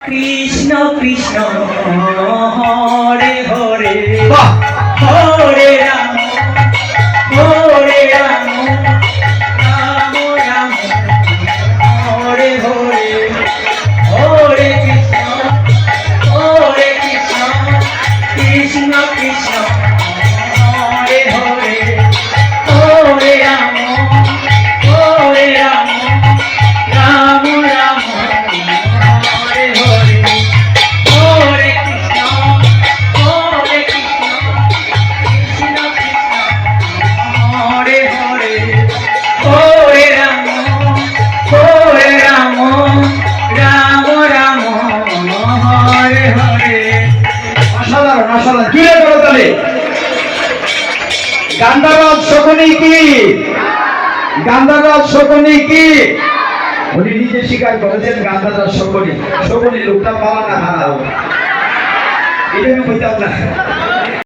কৃষ্ণ কৃষ্ণ হরে হরে হরে রাম হরে রাম রাম রাম হরে হরে হরে কৃষ্ণ কৃষ্ণ কৃষ্ণ হরে হরে হরে রাম রাম রাম হরে হরে হরে কৃষ্ণ কৃষ্ণ কৃষ্ণ হরে হরে হরে রাম রাম রাম হরে হরে। অসাধারণ অসাধারণ কি রে বলো তাহলে গান্ধারাজ শকুনি কি গান্ধারাজ শকুনি কি উনি নিজে স্বীকার করেছেন গান্ধারাজ শকুনি শকুনি লোকটা পালা না হারাও এটা আমি বুঝতাম না